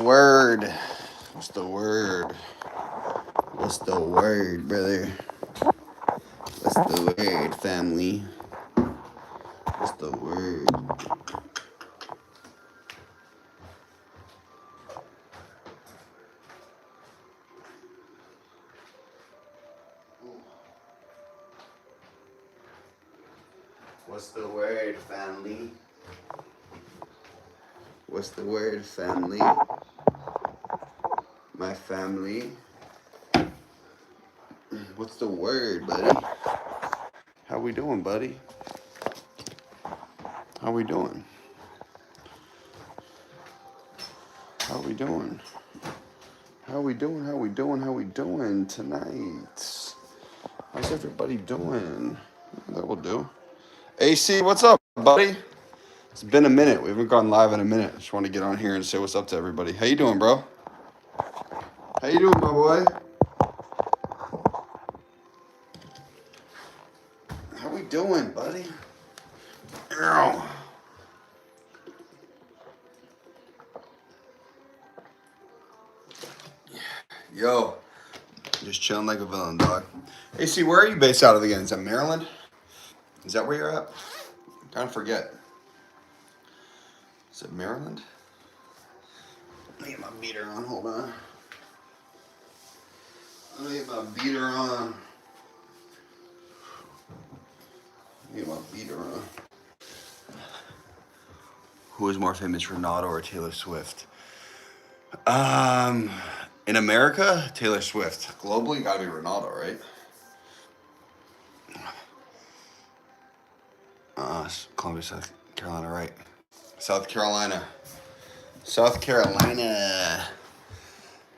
Word. What's the word? What's the word, brother? What's the word, family? What's the word? What's the word, family? What's the word, family? My family. What's the word, buddy? How we doing, buddy? How we doing? How we doing? How we doing? How we doing? How we doing tonight? How's everybody doing? That will do. AC, what's up, buddy? It's been a minute. We haven't gone live in a minute. Just want to get on here and say what's up to everybody. How you doing, bro? How you doing, my boy? How we doing, buddy? Ow. Yo, just chilling like a villain, dog. AC, where are you based out of again? Is that Maryland? Is that where you're at? I'm trying to forget. Is it Maryland? Let me get my beater on. Hold on. Let me get my beater on. Let me get my beater on. Who is more famous, Ronaldo or Taylor Swift? In America, Taylor Swift. Globally, gotta be Ronaldo, right? Columbia, South Carolina, right? South Carolina. South Carolina.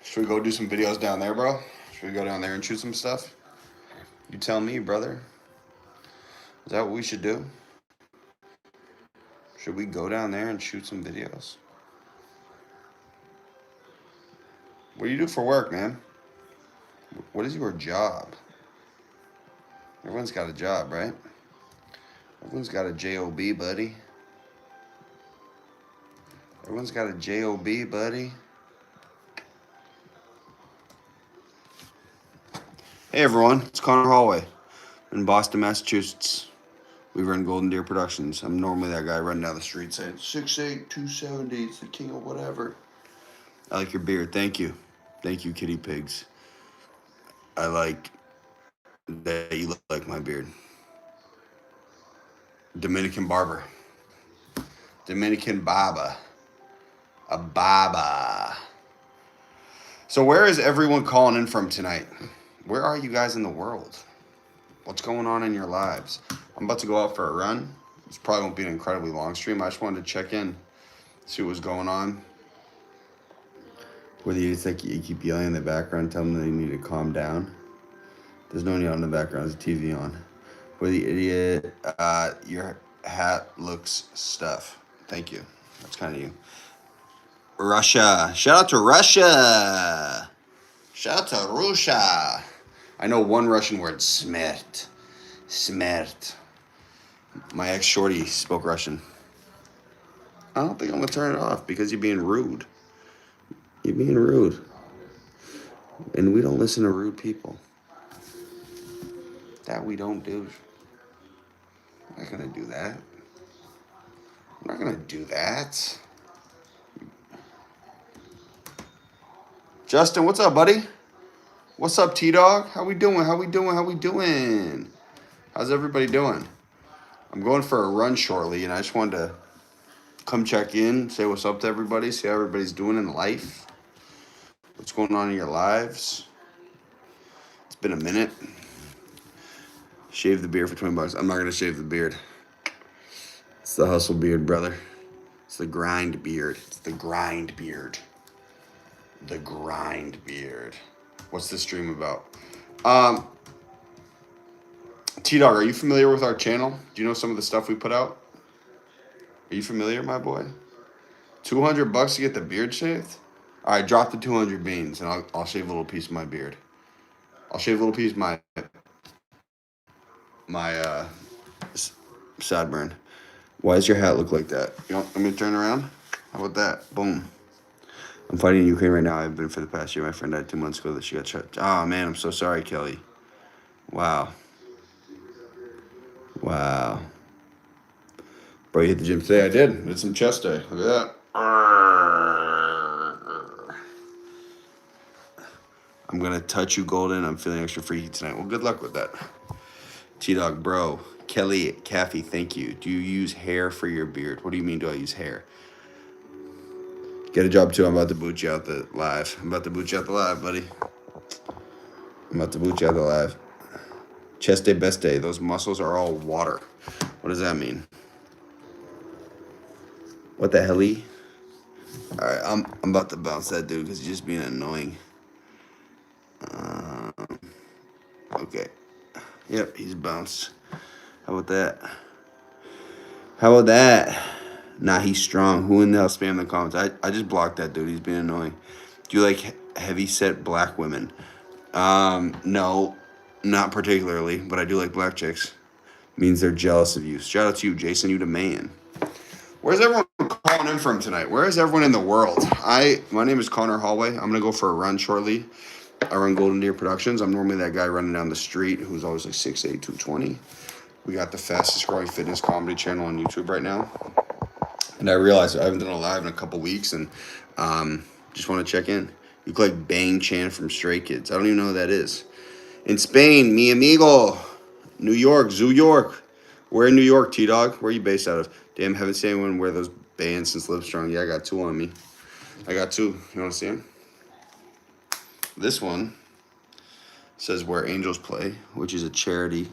Should we go do some videos down there, bro? Should we go down there and shoot some stuff? You tell me, brother. Is that what we should do? Should we go down there and shoot some videos? What do you do for work, man? What is your job? Everyone's got a job, right? Everyone's got a job, buddy. Everyone's got a job, buddy. Hey, everyone. It's Conor Holway in Boston, Massachusetts. We run Golden Deer Productions. I'm normally that guy running down the street saying 6'8", 270, it's the king of whatever. I like your beard. Thank you. Thank you, kitty pigs. I like that you look like my beard. Dominican barber. Dominican baba. A baba. So where is everyone calling in from tonight? Where are you guys in the world? What's going on in your lives? I'm about to go out for a run. This probably won't be an incredibly long stream. I just wanted to check in, see what was going on. Whether you think you keep yelling in the background, tell them they need to calm down. There's no yelling in the background. There's a TV on. Whether the idiot, your hat looks stuff. Thank you. That's kind of you. Russia. Shout out to Russia. Shout out to Russia. I know one Russian word. Smert. Smert. My ex-shorty spoke Russian. I don't think I'm going to turn it off because you're being rude. You're being rude. And we don't listen to rude people. That we don't do. I'm not going to do that. I'm not going to do that. Justin, what's up, buddy? What's up, T-Dog? How we doing? How we doing? How we doing? How's everybody doing? I'm going for a run shortly, and I just wanted to come check in, say what's up to everybody, see how everybody's doing in life. What's going on in your lives? It's been a minute. Shave the beard for $20. I'm not going to shave the beard. It's the hustle beard, brother. It's the grind beard. It's the grind beard. The grind beard. What's this stream about? T-Dog, are you familiar with our channel? Do you know some of the stuff we put out? Are you familiar, my boy? $200 to get the beard shaved? All right, drop the 200 beans, and I'll shave a little piece of my beard. I'll shave a little piece of my sideburn. Why does your hat look like that? You want me to turn around? How about that? Boom. I'm fighting in Ukraine right now. I've been for the past year. My friend died 2 months ago that she got shot. Oh, man, I'm so sorry, Kelly. Wow. Wow. Bro, you hit the gym today? I did. Did some chest day. Look at that. I'm going to touch you, Golden. I'm feeling extra freaky tonight. Well, good luck with that. T-Dog, bro. Kelly, Kathy, thank you. Do you use hair for your beard? What do you mean, do I use hair? Get a job, too. I'm about to boot you out the live. I'm about to boot you out the live, buddy. I'm about to boot you out the live. Chest day, best day. Those muscles are all water. What does that mean? What the hell-y? All right, I'm about to bounce that dude because he's just being annoying. Okay. Yep, he's bounced. How about that? How about that? Nah, he's strong. Who in the hell spam the comments? I just blocked that dude. He's being annoying. Do you like heavy set black women? No, not particularly, but I do like black chicks. Means they're jealous of you. Shout out to you, Jason. You the man. Where's everyone calling in from tonight? Where is everyone in the world? My name is Conor Holway. I'm gonna go for a run shortly. I run Golden Deer Productions. I'm normally that guy running down the street who's always like 6'8", 220. We got the fastest growing fitness comedy channel on YouTube right now. And I realized I haven't done a live in a couple weeks, and just want to check in. You look like Bang Chan from Stray Kids. I don't even know who that is. In Spain, mi amigo. New York, Zoo York. Where in New York, T-Dog? Where are you based out of? Damn, haven't seen anyone wear those bands since Livestrong. Yeah, I got two on me. I got two. You want to see them? This one says Where Angels Play, which is a charity.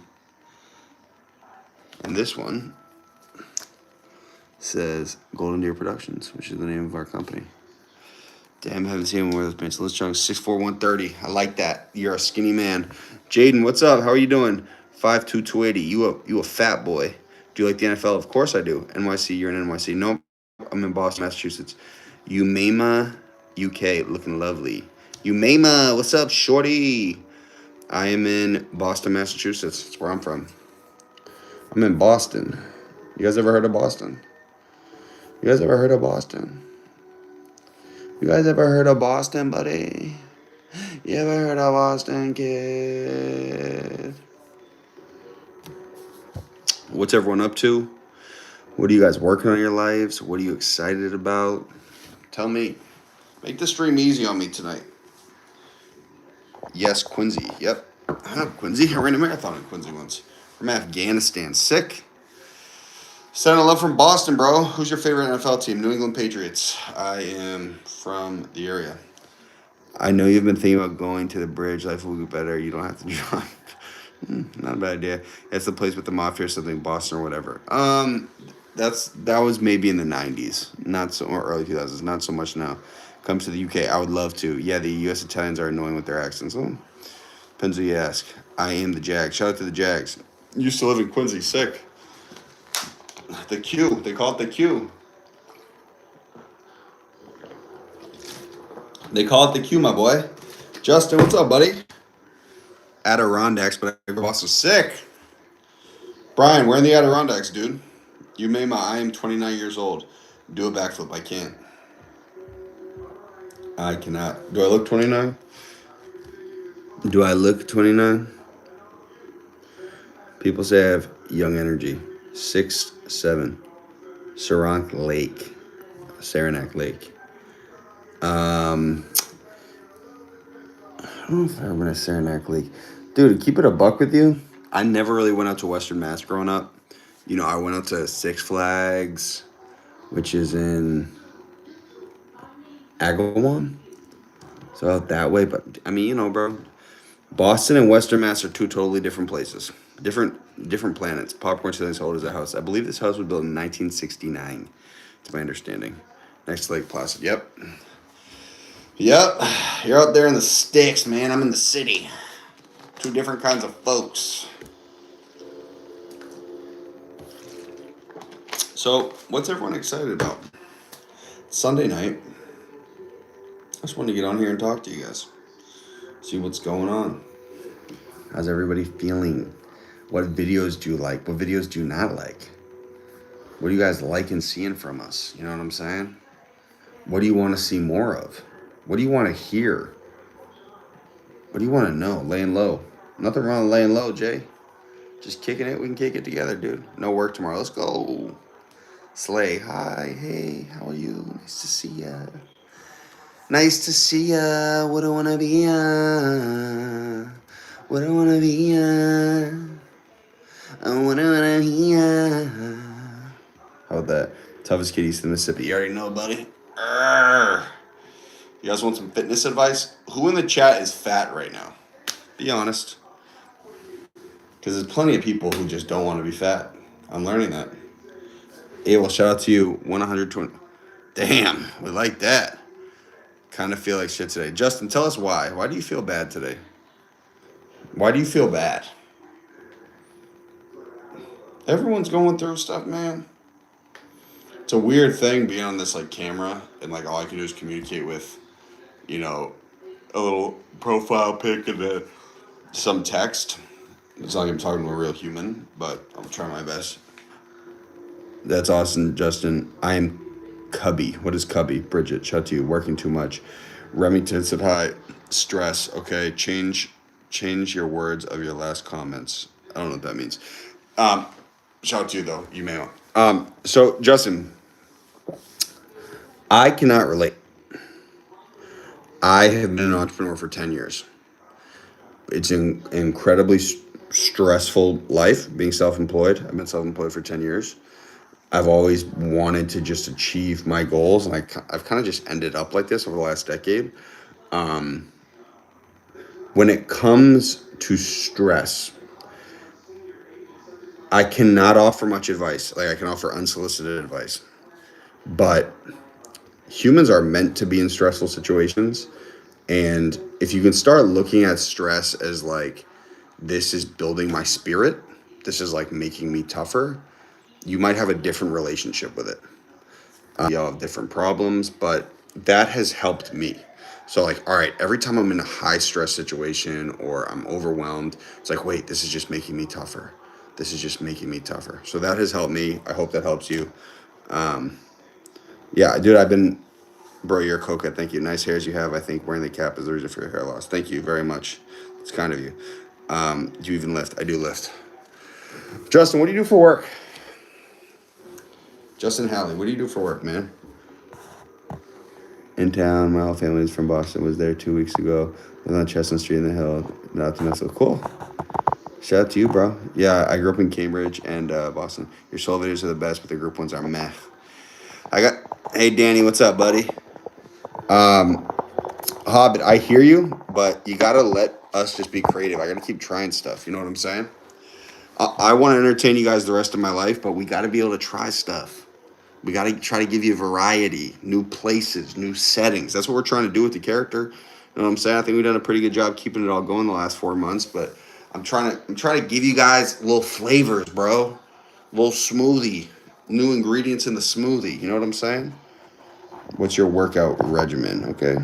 And this one says Golden Deer Productions, which is the name of our company. Damn, I haven't seen him wear those pants. Let's try 6'4", 130. I like that. You're a skinny man. Jaden, what's up? How are you doing? 5'2", 280. You a fat boy. Do you like the NFL? Of course I do. NYC, you're in NYC. Nope, I'm in Boston, Massachusetts. Umema, UK, looking lovely. Umema, what's up, shorty? I am in Boston, Massachusetts. That's where I'm from. I'm in Boston. You guys ever heard of Boston? You guys ever heard of Boston? You guys ever heard of Boston, buddy? You ever heard of Boston, kid? What's everyone up to? What are you guys working on in your lives? What are you excited about? Tell me. Make the stream easy on me tonight. Yes, Quincy. Yep. Quincy. I ran a marathon in Quincy once. From Afghanistan. Sick. Sending love from Boston, bro. Who's your favorite NFL team? New England Patriots. I am from the area. I know you've been thinking about going to the bridge. Life will be better. You don't have to drive. Not a bad idea. That's the place with the mafia or something, Boston or whatever. That was maybe in the 90s, not so, or early 2000s. Not so much now. Comes to the UK, I would love to. Yeah, the U.S. Italians are annoying with their accents. Oh, depends who you ask. I am the Jags. Shout out to the Jags. Used to live in Quincy. Sick. The Q. They call it the Q. They call it the Q, my boy. Justin, what's up, buddy? Adirondacks, but I also sick. Brian, we're in the Adirondacks, dude. You may I am 29 years old. Do a backflip. I can't. I cannot. Do I look 29? Do I look 29? People say I have young energy. 6'7". Saranac Lake. I don't know if I ever been to Saranac Lake. Dude, to keep it a buck with you, I never really went out to Western Mass growing up. You know, I went out to Six Flags, which is in Agawam. So out that way. But, I mean, you know, bro, Boston and Western Mass are two totally different places. Different planets. Popcorn Ceiling Hold is a house. I believe this house was built in 1969, to my understanding. Next to Lake Placid. Yep. You're out there in the sticks, man. I'm in the city. Two different kinds of folks. So, what's everyone excited about? Sunday night. I just wanted to get on here and talk to you guys. See what's going on. How's everybody feeling? What videos do you like? What videos do you not like? What do you guys like and seeing from us? You know what I'm saying? What do you want to see more of? What do you want to hear? What do you want to know? Laying low. Nothing wrong with laying low, Jay. Just kicking it. We can kick it together, dude. No work tomorrow. Let's go. Slay. Hi. Hey. How are you? Nice to see ya. Nice to see ya. What do I wanna be ya? What do I wanna be ya? What do I wanna be ya? How about that? Toughest kid east of Mississippi. You already know, buddy. Arrgh. You guys want some fitness advice? Who in the chat is fat right now? Be honest. Because there's plenty of people who just don't want to be fat. I'm learning that. Hey, well, shout out to you. 120. Damn, we like that. Kind of feel like shit today. Justin, tell us why. Why do you feel bad today? Why do you feel bad? Everyone's going through stuff, man. It's a weird thing being on this like camera and like all I can do is communicate with, you know, a little profile pic and some text. It's not like I'm talking to a real human, but I'll try my best. That's awesome, Justin. I am Cubby. What is Cubby? Bridget, shout to you. Working too much. Remington said hi. Stress. Okay, change your words of your last comments. I don't know what that means. Shout out to you though. You may want. So Justin, I cannot relate. I have been an entrepreneur for 10 years. It's an incredibly stressful life being self-employed. I've been self-employed for 10 years. I've always wanted to just achieve my goals, and I've kind of just ended up like this over the last decade. When it comes to stress, I cannot offer much advice. Like I can offer unsolicited advice, but humans are meant to be in stressful situations. And if you can start looking at stress as like, this is building my spirit, this is like making me tougher, you might have a different relationship with it. We all have different problems, but that has helped me. So like, all right, every time I'm in a high stress situation or I'm overwhelmed, it's like, wait, this is just making me tougher. This is just making me tougher. So that has helped me. I hope that helps you. Yeah, dude, bro, you're a coca. Thank you. Nice hairs you have. I think wearing the cap is the reason for your hair loss. Thank you very much. It's kind of you. Do you even lift? I do lift. Justin, what do you do for work? Justin Halley, what do you do for work, man? In town, my whole family is from Boston. Was there 2 weeks ago. Was on Chestnut Street in the Hill. Not to mess with. Cool. Shout out to you, bro. Yeah, I grew up in Cambridge and Boston. Your solo videos are the best, but the group ones are meh. Hey, Danny, what's up, buddy? Hobbit, I hear you, but you gotta let us just be creative. I gotta keep trying stuff. You know what I'm saying? I want to entertain you guys the rest of my life, but we gotta be able to try stuff. We gotta try to give you variety, new places, new settings. That's what we're trying to do with the character. You know what I'm saying? I think we've done a pretty good job keeping it all going the last 4 months, but I'm trying to give you guys little flavors, bro. Little smoothie, new ingredients in the smoothie. You know what I'm saying? What's your workout regimen? Okay.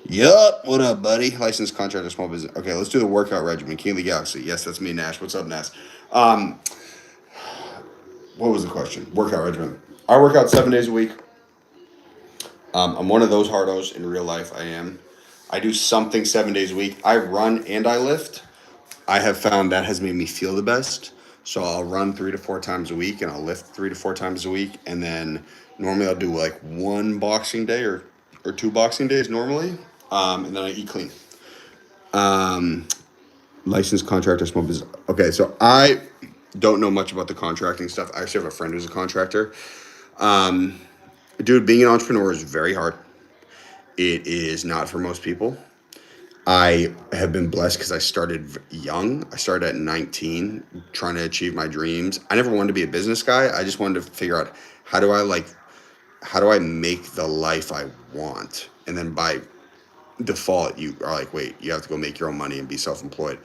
Yup. What up, buddy? Licensed contractor, small business. Okay, let's do the workout regimen. King of the Galaxy. Yes, that's me, Nash. What's up, Nash? What was the question? Workout regimen. I work out 7 days a week. I'm one of those hardos in real life. I am. I do something 7 days a week. I run and I lift. I have found that has made me feel the best. So I'll run 3 to 4 times a week and I'll lift 3 to 4 times a week. And then normally I'll do like one boxing day or 2 boxing days normally. And then I eat clean. Licensed contractor, small business. Okay, so I don't know much about the contracting stuff. I actually have a friend who's a contractor. Dude, being an entrepreneur is very hard. It is not for most people. I have been blessed because I started young. I started at 19 trying to achieve my dreams. I never wanted to be a business guy. I just wanted to figure out how do I make the life I want? And then by default, you are like, wait, you have to go make your own money and be self-employed.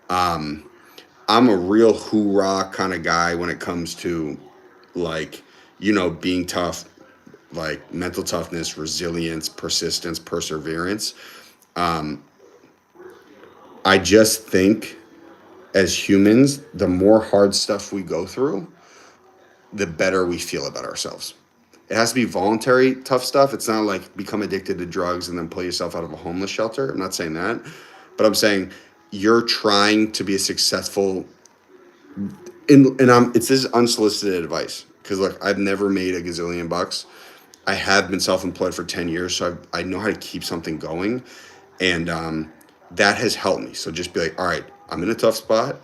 I'm a real hoorah kind of guy when it comes to like, being tough, like mental toughness, resilience, persistence, perseverance. I just think as humans, the more hard stuff we go through, the better we feel about ourselves. It has to be voluntary tough stuff. It's not like become addicted to drugs and then pull yourself out of a homeless shelter. I'm not saying that, but I'm saying you're trying to be a successful. And it's this unsolicited advice because look, I've never made a gazillion bucks. I have been self-employed for 10 years, so I know how to keep something going, and that has helped me. So just be like, all right, I'm in a tough spot.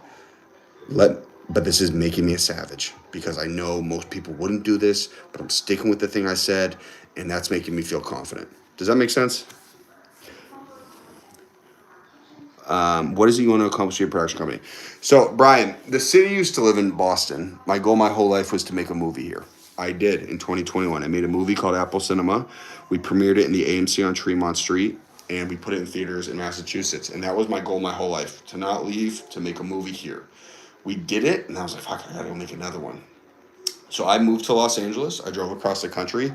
But this is making me a savage because I know most people wouldn't do this, but I'm sticking with the thing I said, and that's making me feel confident. Does that make sense? What is it you want to accomplish with your production company? So, Brian, the city used to live in Boston. My goal my whole life was to make a movie here. I did in 2021. I made a movie called Apple Cinema. We premiered it in the AMC on Tremont Street, and we put it in theaters in Massachusetts. And that was my goal my whole life, to not leave, to make a movie here. We did it, and I was like, fuck, I gotta go make another one. So I moved to Los Angeles. I drove across the country,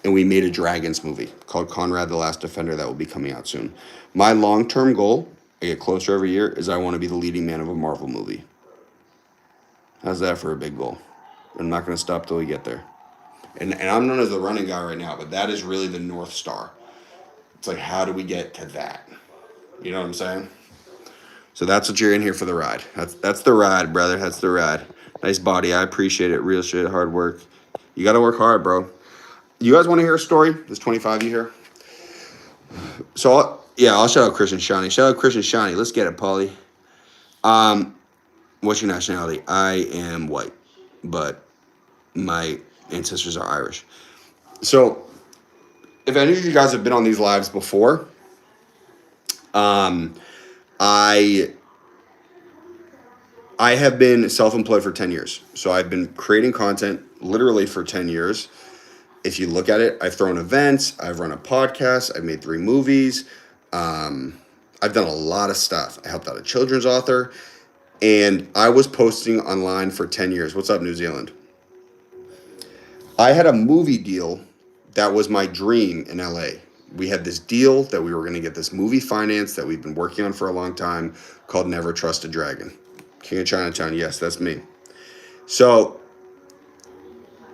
and we made a Dragons movie called Conrad the Last Defender that will be coming out soon. My long-term goal, I get closer every year, is I want to be the leading man of a Marvel movie. How's that for a big goal? I'm not going to stop till we get there. And I'm known as the running guy right now, but that is really the North Star. It's like, how do we get to that? You know what I'm saying? So that's what you're in here for, the ride. That's the ride, brother. That's the ride. Nice body. I appreciate it. Real shit, hard work. You got to work hard, bro. You guys want to hear a story? There's 25 you here. So, I'll shout out Christian Shawnee. Shout out Christian Shawnee. Let's get it, Paulie. What's your nationality? I am white, but my ancestors are Irish. So, if any of you guys have been on these lives before, I have been self-employed for 10 years. So I've been creating content literally for 10 years. If you look at it, I've thrown events, I've run a podcast, I've made 3 movies. I've done a lot of stuff. I helped out a children's author, and I was posting online for 10 years. What's up, New Zealand? I had a movie deal that was my dream in LA. We had this deal that we were going to get this movie financed that we've been working on for a long time called Never Trust a Dragon. King of Chinatown, yes, that's me. So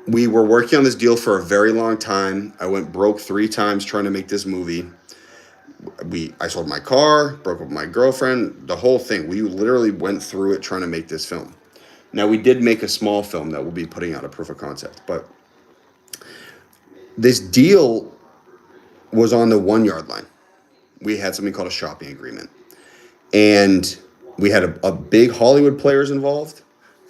we were working on this deal for a very long time. I went broke 3 times trying to make this movie. I sold my car, broke up with my girlfriend, the whole thing. We literally went through it trying to make this film. Now, we did make a small film that we'll be putting out, a proof of concept, but this deal was on the 1 yard line. We had something called a shopping agreement, and we had a big Hollywood players involved.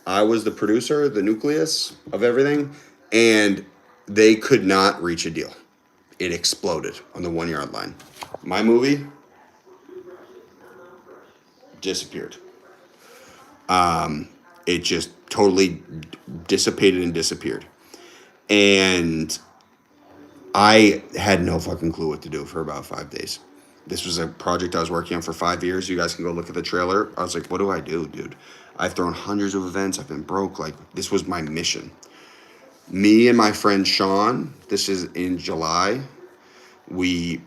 I was the producer, the nucleus of everything, and they could not reach a deal. It exploded on the 1 yard line. My movie disappeared. It just totally dissipated and disappeared. And I had no fucking clue what to do for about 5 days. This was a project I was working on for 5 years. You guys can go look at the trailer. I was like, what do I do, dude? I've thrown hundreds of events. I've been broke. Like, this was my mission. Me and my friend Sean, this is in July, we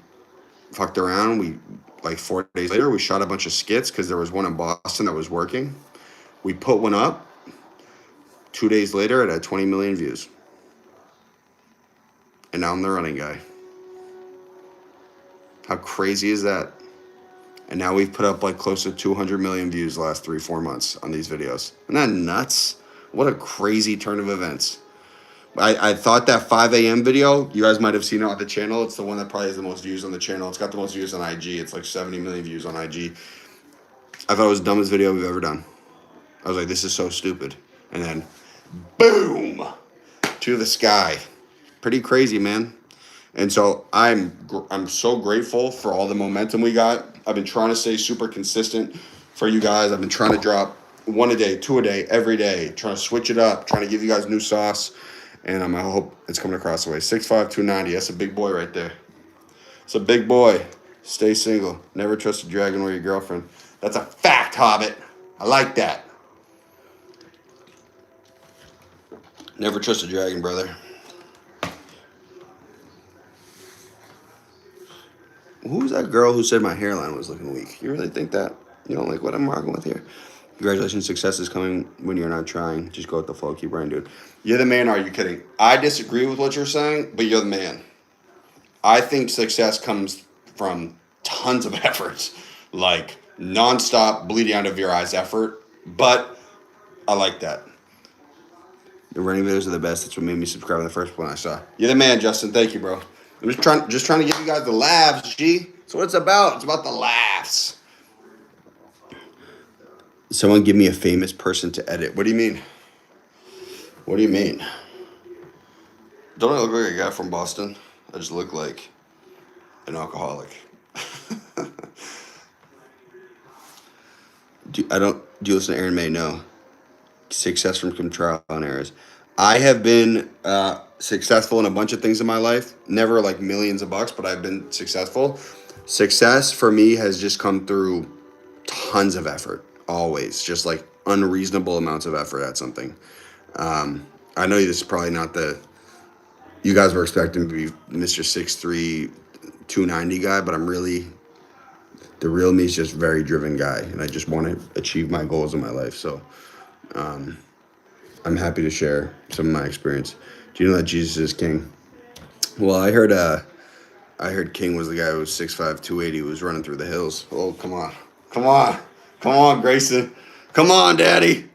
fucked around. We, like 4 days later, we shot a bunch of skits because there was one in Boston that was working. We put one up. 2 days later, it had 20 million views. And now I'm the running guy. How crazy is that? And now we've put up like close to 200 million views the last 3-4 months on these videos. Isn't that nuts? What a crazy turn of events. I thought that 5 a.m. video, you guys might have seen it on the channel. It's the one that probably has the most views on the channel. It's got the most views on IG. It's like 70 million views on IG. I thought it was the dumbest video we've ever done. I was like, this is so stupid. And then, boom, to the sky. Pretty crazy, man. And so I'm so grateful for all the momentum we got. I've been trying to stay super consistent for you guys. I've been trying to drop 1 a day, 2 a day, every day, trying to switch it up, trying to give you guys new sauce. And I hope it's coming across the way. 6'5", 290. That's a big boy right there. It's a big boy. Stay single. Never trust a dragon or your girlfriend. That's a fact, Hobbit. I like that. Never trust a dragon, brother. Who's that girl who said my hairline was looking weak? You really think that? You don't like what I'm rocking with here? Congratulations, success is coming when you're not trying. Just go with the flow. Keep running, dude. You're the man. Are you kidding? I disagree with what you're saying, but you're the man. I think success comes from tons of efforts, like nonstop, bleeding out of your eyes effort. But I like that. The running videos are the best. That's what made me subscribe in the first one I saw. You're the man, Justin. Thank you, bro. I'm just trying to give you guys the laughs, G. That's what it's about. It's about the laughs. Someone give me a famous person to edit. What do you mean? What do you mean? Don't I look like a guy from Boston? I just look like an alcoholic. Do you listen to Aaron May? No. Success from trial and errors. I have been successful in a bunch of things in my life. Never like millions of bucks, but I've been successful. Success for me has just come through tons of effort. Always, just like unreasonable amounts of effort at something. I know this is probably not the you guys were expecting to be Mr. 6'3", 290 guy, but I'm really the real me is just a very driven guy, and I just want to achieve my goals in my life. So I'm happy to share some of my experience. Do you know that Jesus is king? Well, I heard King was the guy who was 6'5", 280, who was running through the hills. Oh, come on. Come on. Come on, Grayson. Come on, Daddy.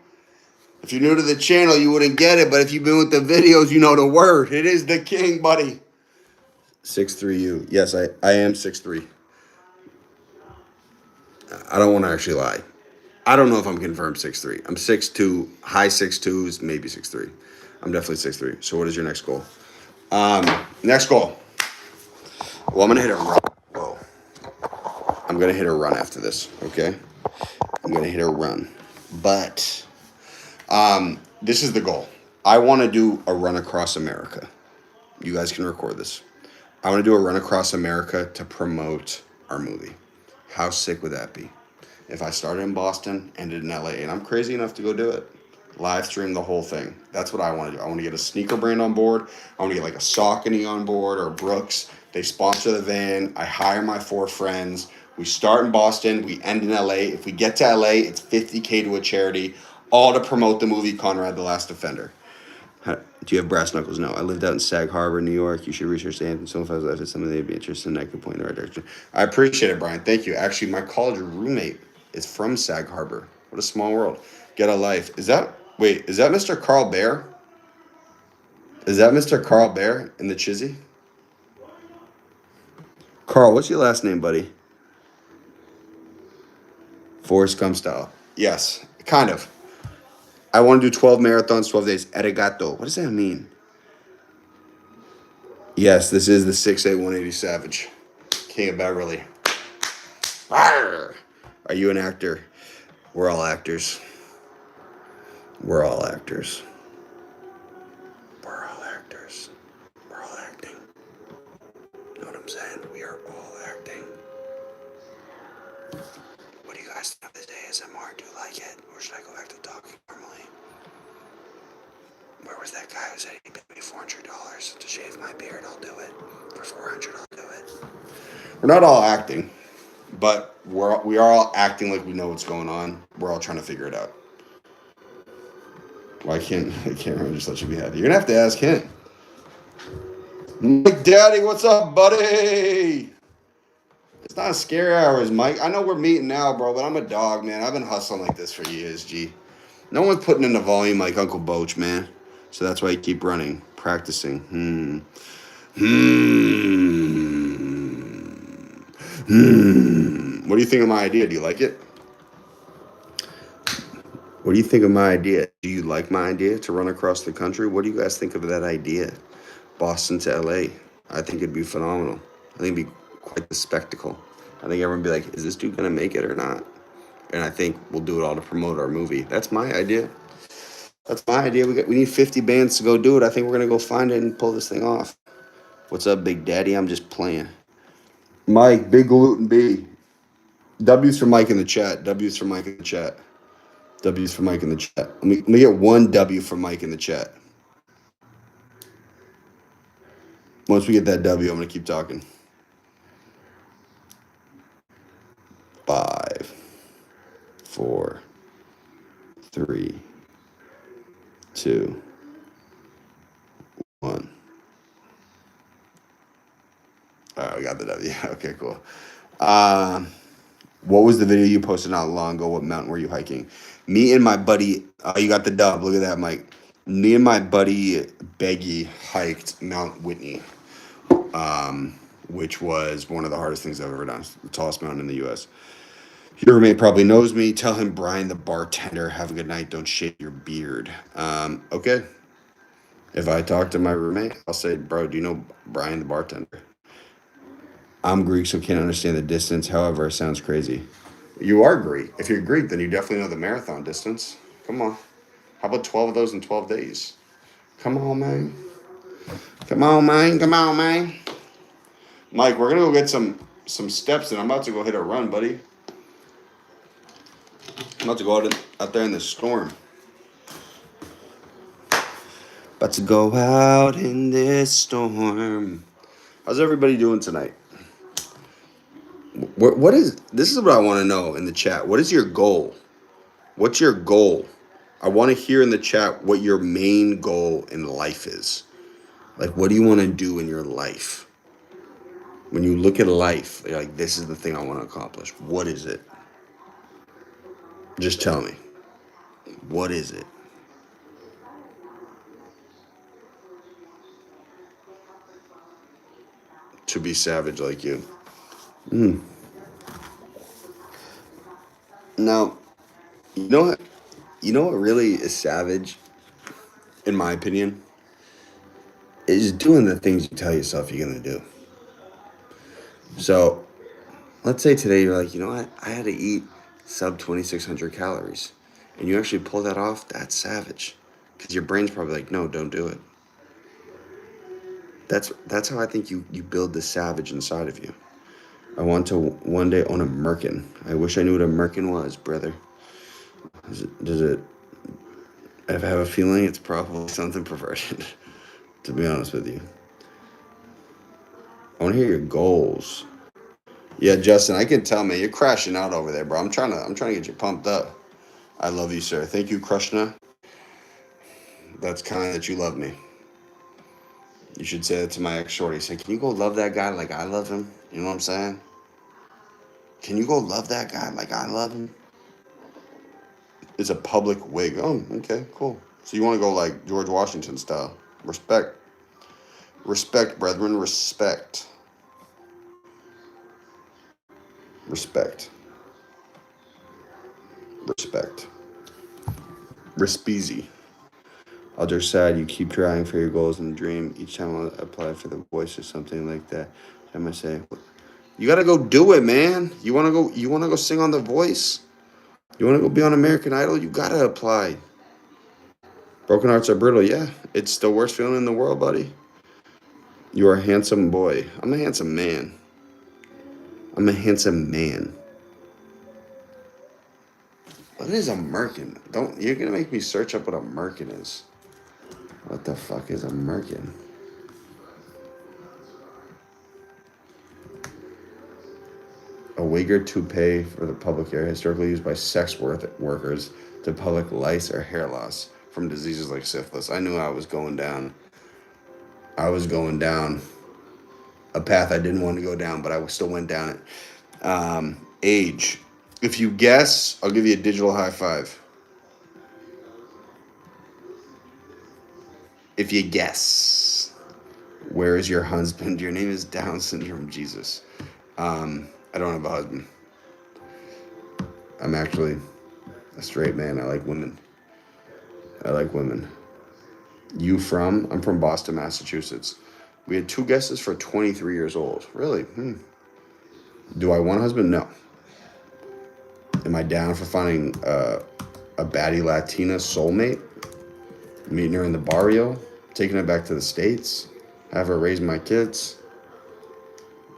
If you're new to the channel, you wouldn't get it, but if you've been with the videos, you know the word. It is the king, buddy. 6'3" you. Yes, I am 6'3". I don't want to actually lie. I don't know if I'm confirmed 6'3". I'm 6'2", high 6'2s, maybe 6'3". I'm definitely 6'3". So what is your next goal? Next goal. Well, I'm going to hit a run. Whoa. I'm going to hit a run after this, okay? I'm going to hit a run. But this is the goal. I want to do a run across America. You guys can record this. I want to do a run across America to promote our movie. How sick would that be? If I started in Boston, ended in LA, and I'm crazy enough to go do it. Live stream the whole thing. That's what I want to do. I want to get a sneaker brand on board. I want to get like a Saucony on board or Brooks. They sponsor the van. I hire my 4 friends. We start in Boston. We end in LA. If we get to LA, it's $50K to a charity, all to promote the movie Conrad the Last Defender. Do you have brass knuckles? No. I lived out in Sag Harbor, New York. You should research the anthem. So if I was left, it's something they'd be interested in. I could point in the right direction. I appreciate it, Brian. Thank you. Actually, my college roommate is from Sag Harbor. What a small world. Get a life. Is that Mr. Carl Bear? Is that Mr. Carl Bear in the Chizzy? Carl, what's your last name, buddy? Forrest Gump style. Yes, kind of. I want to do 12 marathons, 12 days. Arigato. What does that mean? Yes, this is the 6'8", 180 Savage. King of Beverly. Arr! Are you an actor? We're all actors. We're all actors. We're all actors. We're all acting. Know what I'm saying? We are all acting. What do you guys think of this ASMR? Do you like it? Or should I go back to talking normally? Where was that guy who said he paid me $400 to shave my beard? I'll do it. For $400, I'll do it. We're not all acting, but we are all acting like we know what's going on. We're all trying to figure it out. Why can't I just let you be happy? You're gonna have to ask him. Mike Daddy, what's up, buddy? It's not scary hours, Mike. I know we're meeting now, bro, but I'm a dog, man. I've been hustling like this for years, G. No one's putting in the volume like Uncle Boach, man. So that's why you keep running, practicing. What do you think of my idea? Do you like it? What do you think of my idea? Do you like my idea to run across the country? What do you guys think of that idea? Boston to LA. I think it'd be phenomenal. I think it'd be quite the spectacle. I think everyone would be like, is this dude going to make it or not? And I think we'll do it all to promote our movie. That's my idea. That's my idea. We need 50 bands to go do it. I think we're going to go find it and pull this thing off. What's up, Big Daddy? I'm just playing. Mike, Big Gluten B. W's for Mike in the chat. W's for Mike in the chat. W's for Mike in the chat. Let me get one W for Mike in the chat. Once we get that W, I'm going to keep talking. 5, 4, 3, 2, 1. All right, we got the W. Okay, cool. What was the video you posted not long ago? What mountain were you hiking? Me and my buddy, you got the dub. Look at that, Mike. Me and my buddy Beggy hiked Mount Whitney, which was one of the hardest things I've ever done. It's the tallest mountain in the U.S. Your roommate probably knows me. Tell him Brian the bartender. Have a good night. Don't shave your beard. Okay. If I talk to my roommate, I'll say, bro, do you know Brian the bartender? I'm Greek, so can't understand the distance. However, it sounds crazy. You are Greek. If you're Greek, then you definitely know the marathon distance. Come on. How about 12 of those in 12 days? Come on, man. Come on, man. Come on, man. Mike, we're gonna go get some steps, and I'm about to go hit a run, buddy. I'm about to go out there in the storm. About to go out in this storm. How's everybody doing tonight? What is this? Is what I want to know in the chat. What is your goal? What's your goal? I want to hear in the chat what your main goal in life is. Like, what do you want to do in your life? When you look at life, you're like, this is the thing I want to accomplish. What is it? Just tell me. What is it? To be savage like you. Now, you know what? You know what really is savage, in my opinion, is doing the things you tell yourself you're gonna do. So, let's say today you're like, you know what? I had to eat sub 2,600 calories, and you actually pull that off. That's savage, because your brain's probably like, no, don't do it. That's how I think you build the savage inside of you. I want to one day own a Merkin. I wish I knew what a Merkin was, brother. Does it? I have a feeling it's probably something perverted. To be honest with you, I want to hear your goals. Yeah, Justin, I can tell, man, you're crashing out over there, bro. I'm trying to get you pumped up. I love you, sir. Thank you, Krishna. That's kind that you love me. You should say that to my ex-shorty. Say, can you go love that guy like I love him? You know what I'm saying? Can you go love that guy like I love him? It's a public wig. Oh, okay, cool. So you want to go like George Washington style. Respect. Respect, brethren. Respect. Respect. Respect. Respeezy. Other side, you keep trying for your goals and dream. Each time I apply for the voice or something like that, I'm gonna say, you gotta go do it, man. You wanna go sing on The Voice? You wanna go be on American Idol? You gotta apply. Broken hearts are brittle. Yeah, it's the worst feeling in the world, buddy. You are a handsome boy. I'm a handsome man. I'm a handsome man. What is a merkin? You're gonna make me search up what a merkin is. What the fuck is a merkin? A wig or toupee for the public area, historically used by sex workers to public lice or hair loss from diseases like syphilis. I knew I was going down a path I didn't want to go down, but I still went down it. Age. If you guess, I'll give you a digital high five. If you guess. Where is your husband? Your name is Down syndrome, Jesus. I don't have a husband. I'm actually a straight man. I like women. You from? I'm from Boston, Massachusetts. We had 2 guesses for 23 years old. Really? Do I want a husband? No. Am I down for finding a baddie Latina soulmate? Meeting her in the barrio? Taking her back to the States? Have her raise my kids?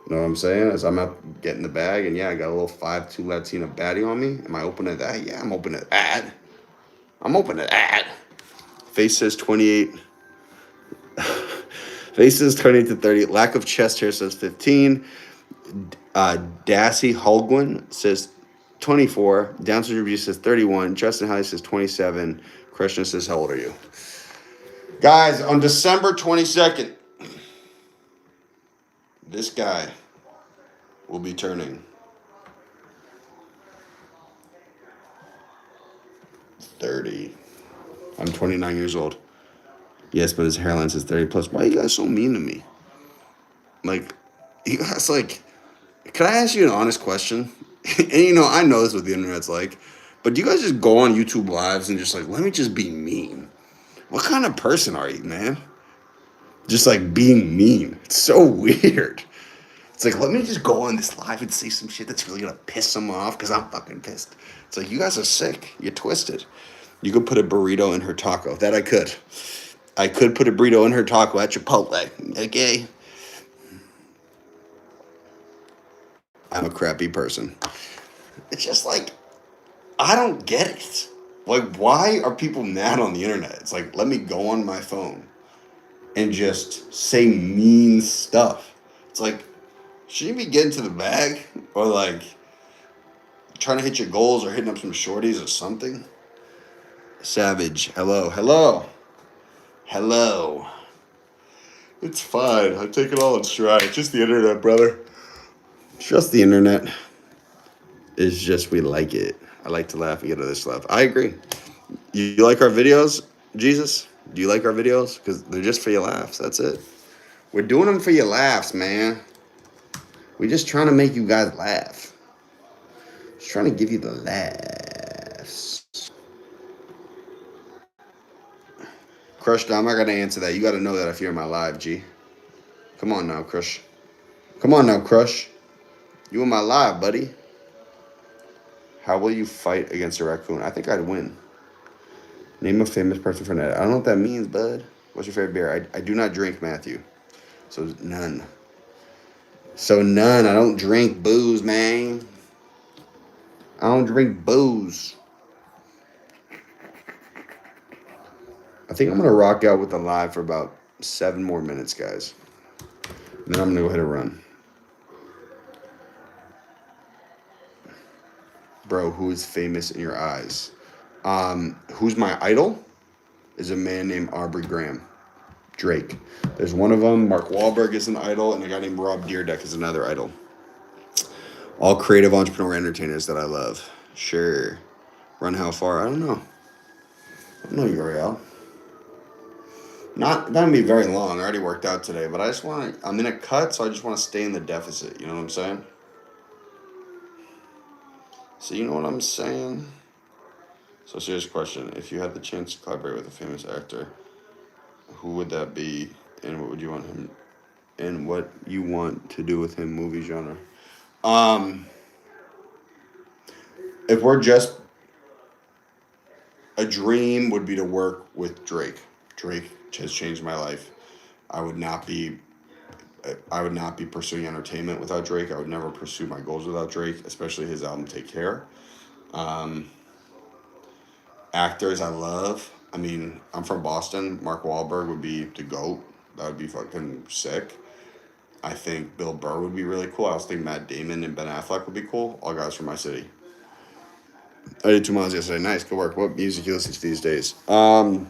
Know what I'm saying? As I'm out getting the bag, and yeah, I got a little 5'2" Latina baddie on me. Am I open to that? Yeah, I'm open to that. I'm open to that. Face says 28. Face says 28 to 30. Lack of chest hair says 15. Dassy Holguin says 24. Down syndrome G says 31. Justin High says 27. Krishna says, how old are you? Guys, on December 22nd, this guy will be turning 30. I'm 29 years old. Yes, but his hairline says 30 plus. Why are you guys so mean to me? Like, you guys, like, can I ask you an honest question? And I know this is what the internet's like, but do you guys just go on YouTube lives and just like, let me just be mean? What kind of person are you, man? Just like being mean. It's so weird. It's like, let me just go on this live and say some shit that's really gonna piss someone off because I'm fucking pissed. It's like, you guys are sick. You're twisted. You could put a burrito in her taco. That I could. I could put a burrito in her taco at Chipotle. Okay? I'm a crappy person. It's just like, I don't get it. Like, why are people mad on the internet? It's like, let me go on my phone and just say mean stuff. It's like, should you be getting to the bag? Or like, trying to hit your goals or hitting up some shorties or something? Savage. Hello. Hello. Hello. It's fine. I take it all in stride. It's just the internet, brother. Just the internet. It's just we like it. I like to laugh and get others to laugh. I agree. You like our videos, Jesus? Do you like our videos? Because they're just for your laughs. That's it. We're doing them for your laughs, man. We're just trying to make you guys laugh. Just trying to give you the laughs. Crush, I'm not going to answer that. You got to know that if you're in my live, G. Come on now, Crush. Come on now, Crush. You in my live, buddy. How will you fight against a raccoon? I think I'd win. Name a famous person for that. I don't know what that means, bud. What's your favorite beer? I do not drink, Matthew. So none. I don't drink booze, man. I don't drink booze. I think I'm going to rock out with the live for about 7 more minutes, guys. And then I'm going to go ahead and run. Bro, who is famous in your eyes? Who's my idol? Is a man named Aubrey Graham. Drake. There's one of them. Mark Wahlberg is an idol, and a guy named Rob Dyrdek is another idol. All creative entrepreneur entertainers that I love. Sure. Run how far? I don't know. I don't know, Uriel. Not gonna be very long. I already worked out today, but I'm in a cut, so I just want to stay in the deficit. You know what I'm saying? So you know what I'm saying? So serious question. If you had the chance to collaborate with a famous actor, who would that be, and what would you want him, and what you want to do with him, movie genre? If we're just, a dream would be to work with Drake. Drake has changed my life. I would not be pursuing entertainment without Drake. I would never pursue my goals without Drake, especially his album Take Care. Actors I love. I mean, I'm from Boston. Mark Wahlberg would be the GOAT. That would be fucking sick. I think Bill Burr would be really cool. I also think Matt Damon and Ben Affleck would be cool. All guys from my city. I did 2 miles yesterday. Nice, good work. What music you listen to these days? What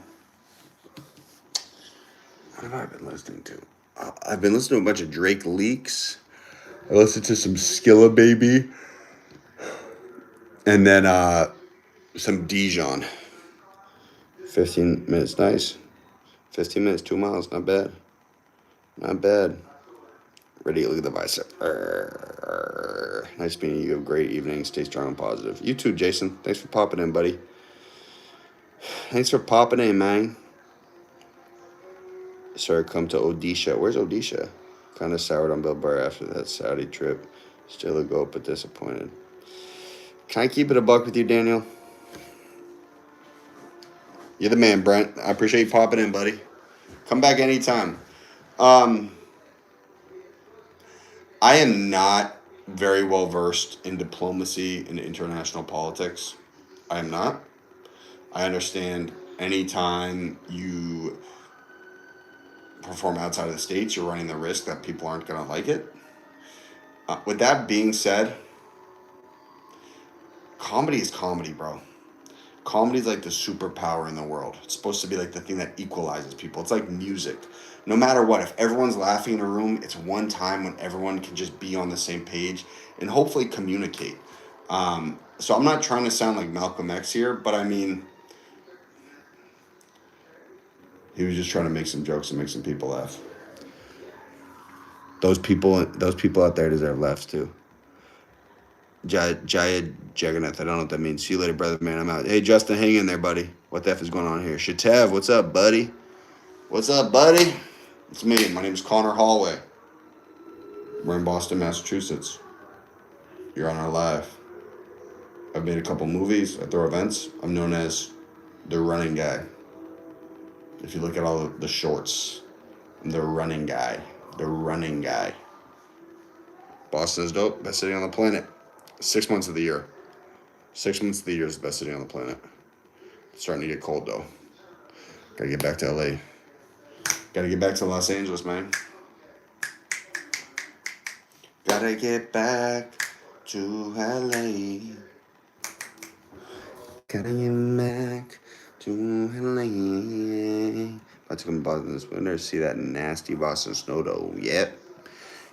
have I been listening to? I've been listening to a bunch of Drake leaks. I listened to some Skilla Baby. And then some Dijon. 15 minutes, nice. 15 minutes, 2 miles, not bad. Not bad. Ready to look at the bicep. Nice meeting you. Have a great evening. Stay strong and positive. You too, Jason. Thanks for popping in, buddy. Thanks for popping in, man. Sorry, come to Odisha. Where's Odisha? Kind of soured on Bill Burr after that Saudi trip. Still a go, but disappointed. Can I keep it a buck with you, Daniel? You're the man, Brent. I appreciate you popping in, buddy. Come back anytime. I am not very well versed in diplomacy and international politics. I am not. I understand anytime you perform outside of the States, you're running the risk that people aren't going to like it. With that being said, Comedy is comedy, bro. Comedy is like the superpower in the world. It's supposed to be like the thing that equalizes people. It's like music. No matter what, if everyone's laughing in a room, it's one time when everyone can just be on the same page and hopefully communicate. So I'm not trying to sound like Malcolm X here, but I mean, he was just trying to make some jokes and make some people laugh. Those people out there deserve laughs too. Jaya Jagannath, I don't know what that means. See you later, brother, man. I'm out. Hey, Justin, hang in there, buddy. What the F is going on here? Shatev, what's up, buddy? What's up, buddy? It's me. My name is Conor Holway. We're in Boston, Massachusetts. You're on our live. I've made a couple movies. I throw events. I'm known as the running guy. If you look at all the shorts, I'm the running guy. The running guy. Boston is dope. Best city on the planet. 6 months of the year. 6 months of the year is the best city on the planet. It's starting to get cold, though. Gotta get back to LA. Gotta get back to Los Angeles, man. Gotta get back to LA. Gotta get back to LA. About to come to Boston this winter. See that nasty Boston snow, though. Yep.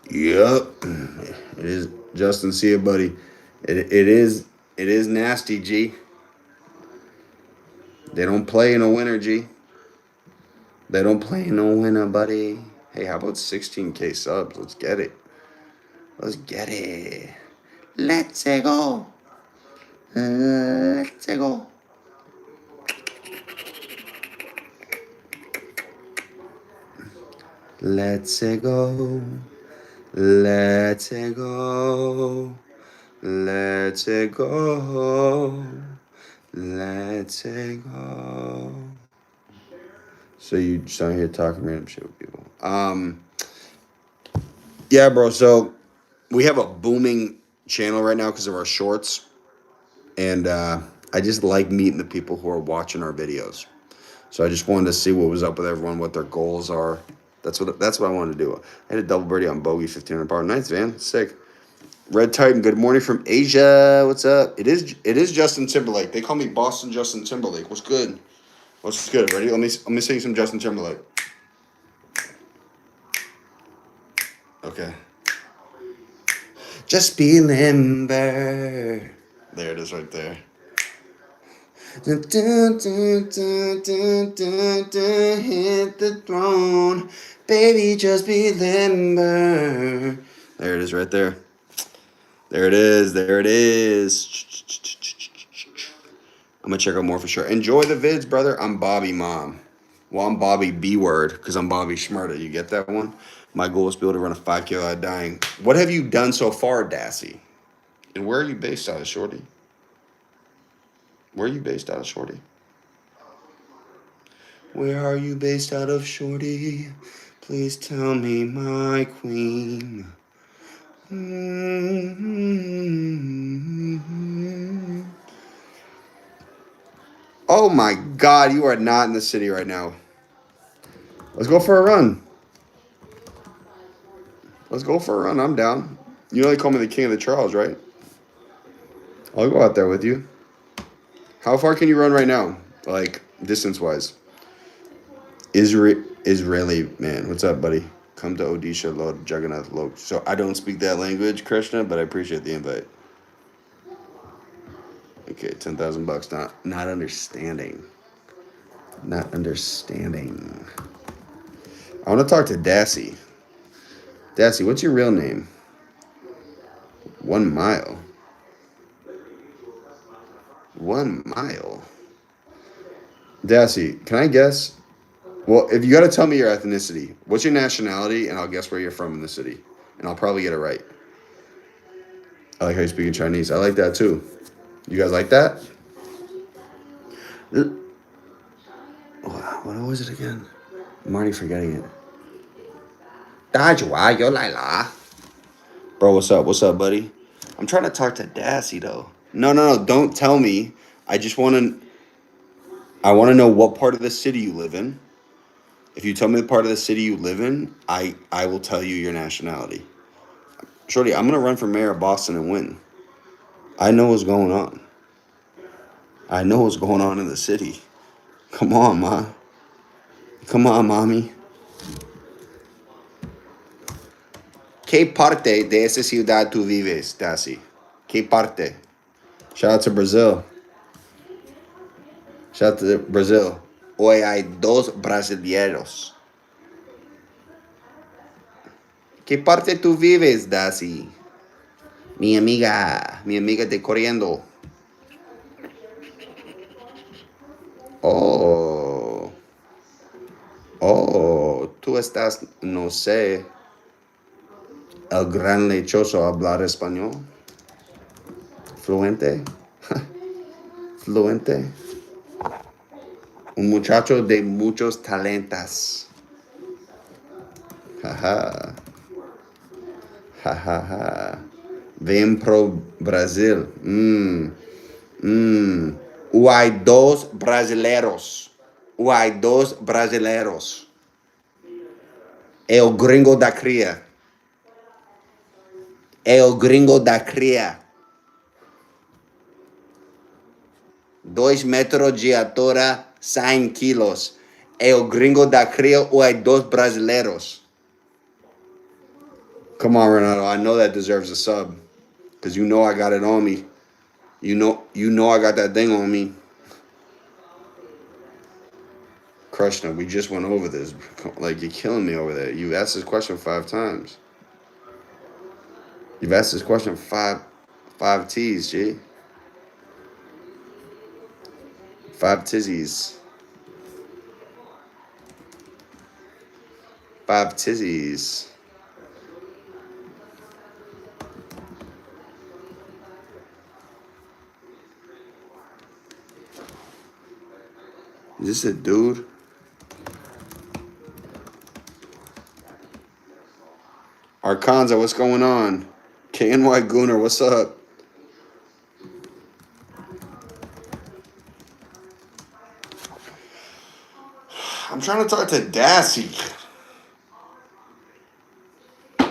It is. Justin, see you, buddy. It is nasty, G. They don't play in a winter, G. They don't play in a winter, buddy. Hey, how about 16K subs? Let's get it. Let's get it. Let's go. Let's go. Let's go. Let's go. Let's go. Let's go. So you just out here talking random shit with people. Yeah, bro. So we have a booming channel right now because of our shorts, and I just like meeting the people who are watching our videos. So I just wanted to see what was up with everyone, what their goals are. That's what I wanted to do. I had a double birdie on bogey, 1500 power. Nice, man. Sick. Red Titan, good morning from Asia. What's up? It is Justin Timberlake. They call me Boston Justin Timberlake. What's good? What's good? Ready? Let me sing some Justin Timberlake. Okay. Just be limber. There it is right there. Hit the throne. Baby, just be limber. There it is right there. There it is. There it is. I'm going to check out more for sure. Enjoy the vids, brother. I'm Bobby Mom. Well, I'm Bobby B Word because I'm Bobby Schmurda. You get that one? My goal is to be able to run a 5K without dying. What have you done so far, Dassy? And where are you based out of, Shorty? Where are you based out of, Shorty? Where are you based out of, Shorty? Please tell me, my queen. Oh my God, you are not in the city right now. Let's go for a run. Let's go for a run. I'm down. You know they call me the king of the Charles, right? I'll go out there with you. How far can you run right now? Like, distance-wise? Israeli man. What's up, buddy? Come to Odisha, Lord Jagannath Lok. So I don't speak that language, Krishna, but I appreciate the invite. Okay, $10,000. Not understanding. Not understanding. I want to talk to Dassy. Dassy, what's your real name? 1 mile. 1 mile. Dassy, can I guess? Well, if you got to tell me your ethnicity, what's your nationality, and I'll guess where you're from in the city, and I'll probably get it right. I like how you speak in Chinese. I like that too. You guys like that? What was it again? I'm already forgetting it. Bro, what's up? What's up, buddy? I'm trying to talk to Dassy though. No, don't tell me. I want to know what part of the city you live in. If you tell me the part of the city you live in, I will tell you your nationality. Shorty, I'm going to run for mayor of Boston and win. I know what's going on. I know what's going on in the city. Come on, ma. Come on, mommy. ¿Qué parte de esa ciudad tú vives, Darcy? ¿Qué parte? Shout out to Brazil. Shout out to Brazil. Hoy hay dos brasileños. ¿Qué parte tú vives, Darcy? Mi amiga de corriendo. Oh, tú estás, no sé, el gran lechoso hablar español. Fluente. Fluente. Un muchacho de muchos talentos. Jaja. Jajaja. Ven pro Brasil. O hay dos brasileros. O hay dos brasileros. El gringo da cria. El gringo da cria. 2 metros de altura, 100 kilos. El gringo da cria o hay dos brasileros. Come on, Renato. I know that deserves a sub. Because you know I got it on me. You know I got that thing on me. Krishna, we just went over this. Like, you're killing me over there. You've asked this question 5 times. You've asked this question five T's, G. 5 tizzies. 5 tizzies. Is this a dude? Arkanza, what's going on? KNY Gooner, what's up? I'm trying to talk to Dassy. I'm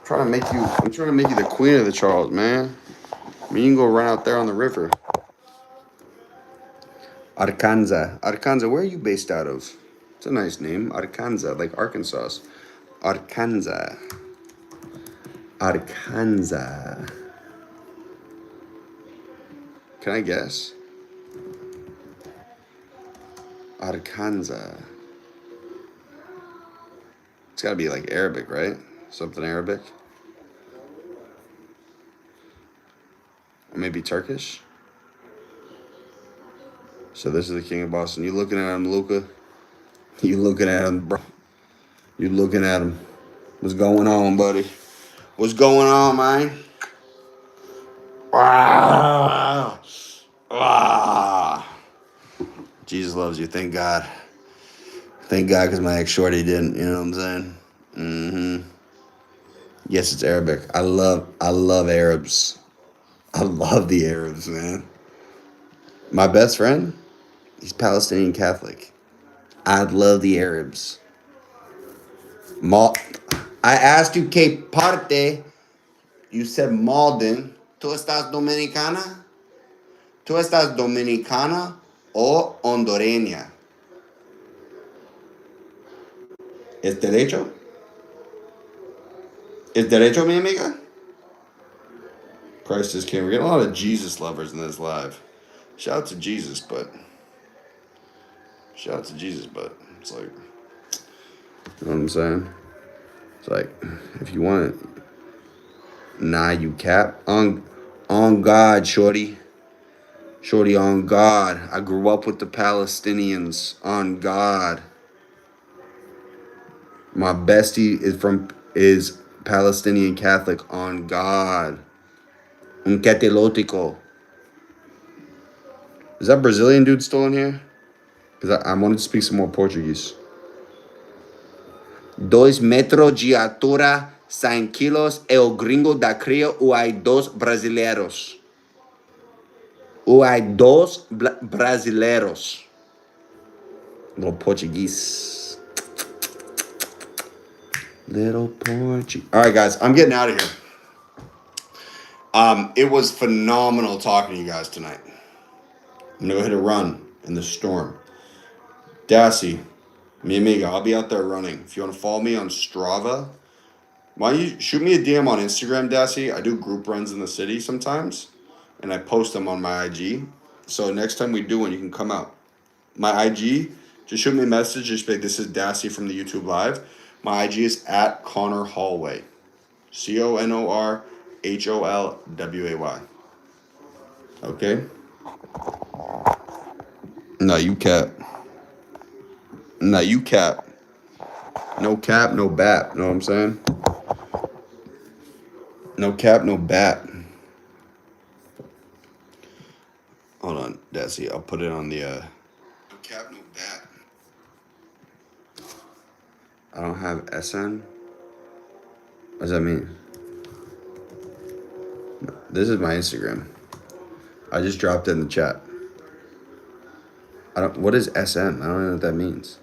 trying to make you the queen of the Charles, man. I mean, you can go run out there on the river. Arkanza. Arkanza, where are you based out of? It's a nice name. Arkanza, like Arkansas. Arkanza. Arkanza. Can I guess? Arkanza. It's gotta be like Arabic, right? Something Arabic? Or maybe Turkish? So this is the king of Boston. You looking at him, Luca? You looking at him, bro? You looking at him? What's going on, buddy? What's going on, man? Ah, ah. Jesus loves you. Thank God. Thank God, because my ex-shorty didn't. You know what I'm saying? Mm-hmm. Yes, it's Arabic. I love Arabs. I love the Arabs, man. My best friend, he's Palestinian Catholic. I love the Arabs. I asked you que parte. You said Malden. ¿Tú estás dominicana? ¿Tú estás dominicana o hondureña? ¿Es derecho? ¿Es derecho, mi amiga? Christ is king. We're getting a lot of Jesus lovers in this live. Shout out to Jesus, but it's like, you know what I'm saying? It's like, if you want it, nah, you cap. On God, shorty. Shorty, on God. I grew up with the Palestinians. On God. My bestie is Palestinian Catholic. On God. Un católico. Is that Brazilian dude still in here? Because I wanted to speak some more Portuguese. 2 metros de altura, 100 kilos, el gringo da cria, o hay dos brasileiros. O hay dos brasileiros. Little Portuguese. Little Portuguese. All right, guys, I'm getting out of here. It was phenomenal talking to you guys tonight. I'm gonna go hit a run in the storm. Dassy, mi amiga, I'll be out there running. If you want to follow me on Strava, why don't you shoot me a DM on Instagram, Dassy? I do group runs in the city sometimes, and I post them on my IG. So next time we do one, you can come out. My IG, just shoot me a message. Just be like, this is Dassy from the YouTube Live. My IG is at Conor Holway. CONORHOLWAY. Okay? No, you cap. No, you cap. No cap, no bat. Know what I'm saying? No cap, no bat. Hold on, Dassy. I'll put it on the. No cap, no bat. I don't have SN. What does that mean? This is my Instagram. I just dropped it in the chat. What is SN? I don't know what that means.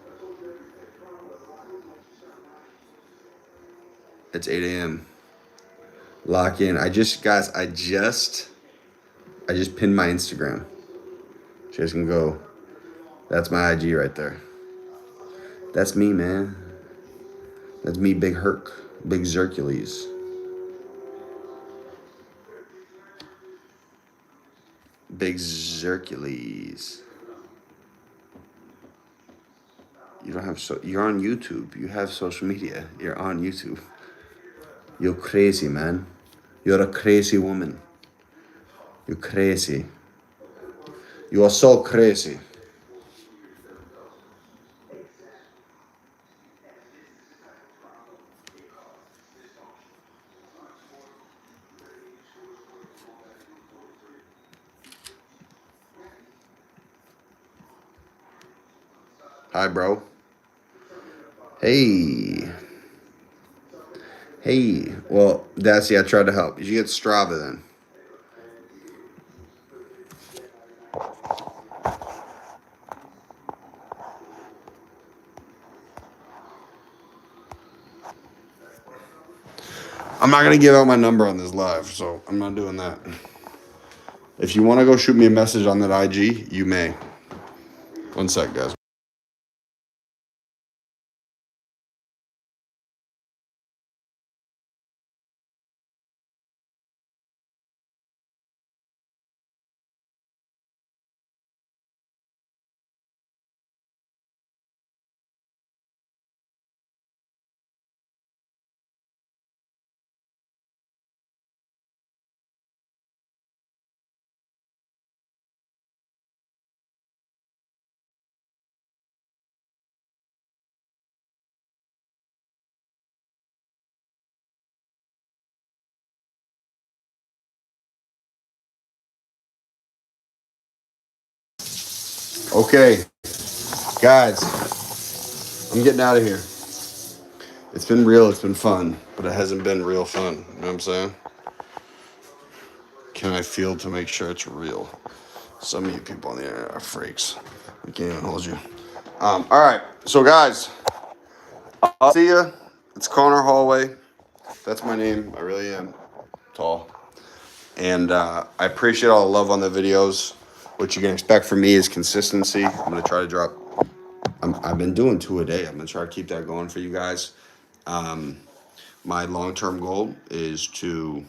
It's 8 a.m. Lock in. I just pinned my Instagram. You guys can go. That's my IG right there. That's me, man. That's me, Big Herc. Big Zercules. Big Zercules. You don't have you're on YouTube. You have social media. You're on YouTube. You're crazy, man. You're a crazy woman. You're crazy. You are so crazy. Hi, bro. Hey. Hey. Well, Dassy, I tried to help. You get Strava then. I'm not going to give out my number on this live, so I'm not doing that. If you want to go shoot me a message on that IG, you may. One sec, guys. Okay, guys, I'm getting out of here. It's been real, it's been fun, but it hasn't been real fun. You know what I'm saying? Can I feel to make sure it's real? Some of you people on the internet are freaks. I can't even hold you. All right, so guys, I'll see ya. It's Conor Holway. That's my name. I really am tall. And I appreciate all the love on the videos. What you can expect from me is consistency. I'm going to try to drop. I've been doing 2 a day. I'm going to try to keep that going for you guys. My long-term goal is to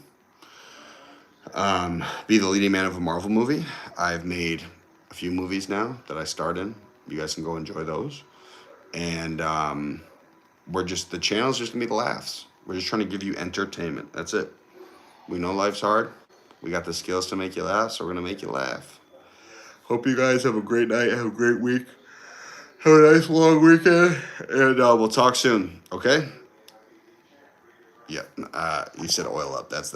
be the leading man of a Marvel movie. I've made a few movies now that I starred in. You guys can go enjoy those. And the channel's just going to be the laughs. We're just trying to give you entertainment. That's it. We know life's hard. We got the skills to make you laugh, so we're going to make you laugh. Hope you guys have a great night. Have a great week. Have a nice long weekend. And we'll talk soon, okay? Yeah, you said oil up. That's that.